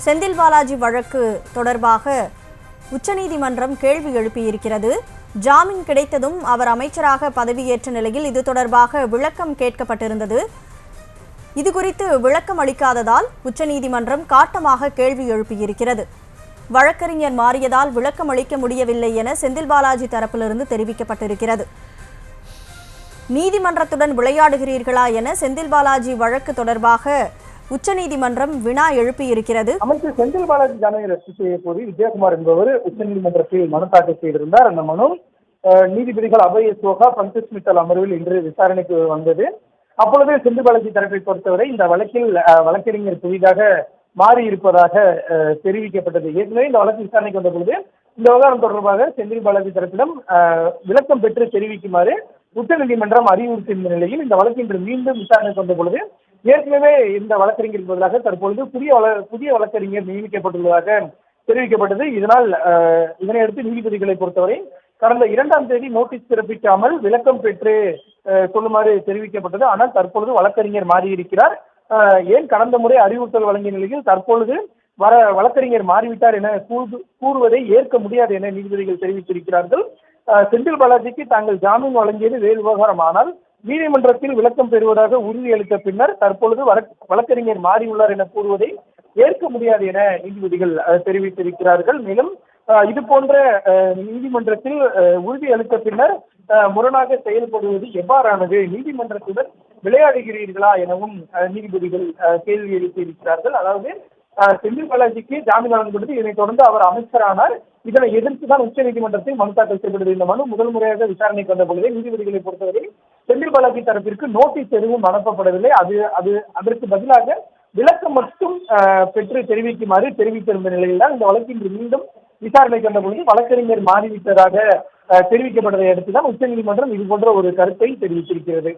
செந்தில் பாலாஜி வழக்கு தொடர்பாக உச்சநீதிமன்றம் கேள்வி எழுப்பியிருக்கிறது. ஜாமீன் கிடைத்ததும் அவர் அமைச்சராக பதவியேற்ற நிலையில் இது தொடர்பாக விளக்கம் கேட்கப்பட்டிருந்தது. இதுகுறித்து விளக்கம் அளிக்காததால் உச்சநீதிமன்றம் காட்டமாக கேள்வி எழுப்பியிருக்கிறது. வழக்கறிஞர் மாறியதால் விளக்கம் அளிக்க முடியவில்லை என செந்தில் பாலாஜி தரப்பிலிருந்து தெரிவிக்கப்பட்டிருக்கிறது. நீதிமன்றத்துடன் விளையாடுகிறீர்களா என செந்தில் பாலாஜி வழக்கு தொடர்பாக உச்சநீதிமன்றம் வினா எழுப்பியிருக்கிறது. அமைச்சர் செந்தில் பாலாஜி ஜாமீனை ரத்து செய்ய கோரி விஜயகுமார் என்பவர் உச்சநீதிமன்றத்தில் மனு தாக்கல் செய்திருந்தார். அந்த மனு நீதிபதிகள் அபய் சோகா, பங்கஜ் மித்தல் அமர்வில் இன்று விசாரணைக்கு வந்தது. அப்பொழுது செந்தில் பாலாஜி தரப்பை பொறுத்தவரை இந்த வழக்கில் வழக்கறிஞர் புதிதாக மாறி இருப்பதாக தெரிவிக்கப்பட்டது. ஏற்கனவே இந்த வழக்கு விசாரணைக்கு வந்த பொழுது இந்த விவகாரம் தொடர்பாக செந்தில் பாலாஜி தரப்பிடம் விளக்கம் பெற்று தெரிவிக்குமாறு உச்சநீதிமன்றம் அறிவுறுத்தியிருந்த நிலையில் இந்த வழக்கு இன்று மீண்டும் விசாரணைக்கு வந்த பொழுது ஏற்கனவே இந்த வழக்கறிஞருக்கு பதிலாக தற்பொழுது புதிய வழக்கறிஞர் நியமிக்கப்பட்டுள்ளதாக தெரிவிக்கப்பட்டது. இதனையடுத்து நீதிபதிகளை பொறுத்தவரை கடந்த 2ஆம் தேதி நோட்டீஸ் பிறப்பிக்காமல் விளக்கம் பெற்று சொல்லுமாறு தெரிவிக்கப்பட்டது. ஆனால் தற்பொழுது வழக்கறிஞர் மாறியிருக்கிறார். ஏன் கடந்த முறை அறிவுறுத்தல் வழங்கிய நிலையில் தற்பொழுது வழக்கறிஞர் மாறிவிட்டார் என கூறுவதை ஏற்க முடியாது என நீதிபதிகள் தெரிவித்திருக்கிறார்கள். செந்தில் பாலாஜிக்கு தாங்கள் ஜாமீன் வழங்கியது வேறு விவகாரம். ஆனால் நீதிமன்றத்தில் விளக்கம் பெறுவதாக உறுதியளித்த பின்னர் தற்பொழுது வழக்கறிஞர் மாறியுள்ளார் என கூறுவதை ஏற்க முடியாது என நீதிபதிகள் தெரிவித்திருக்கிறார்கள். மேலும் இது போன்ற நீதிமன்றத்தில் உறுதியளித்த பின்னர் முரணாக செயல்படுவது எவ்வாறானது, நீதிமன்றத்துடன் விளையாடுகிறீர்களா எனவும் நீதிபதிகள் கேள்வி எழுப்பியிருக்கிறார்கள். அதாவது செந்தில் பாலாஜிக்கு ஜாமீன் வழங்கப்பட்டது. இதனைத் தொடர்ந்து அவர் அமைச்சரானார். இதனை எதிர்த்துதான் உச்ச நீதிமன்றத்தில் மனு தாக்கல் செய்யப்பட்டது. இந்த மனு முதல் முறையாக விசாரணைக்கு வந்த பொழுதே நீதிபதிகளை பொறுத்தவரை செந்தில் பாலாஜி தரப்பிற்கு நோட்டீஸ் எதுவும் அனுப்பப்படவில்லை. அதற்கு பதிலாக விளக்கம் மட்டும் பெற்று தெரிவிக்குமாறு தெரிவித்திருந்த நிலையில் தான் இந்த வழக்கு இன்று மீண்டும் விசாரணைக்கு வந்த பொழுது வழக்கறிஞர் மாறிவிட்டதாக தெரிவிக்கப்பட்டதை அடுத்துதான் உச்சநீதிமன்றம் இது போன்ற ஒரு கருத்தை தெரிவித்திருக்கிறது.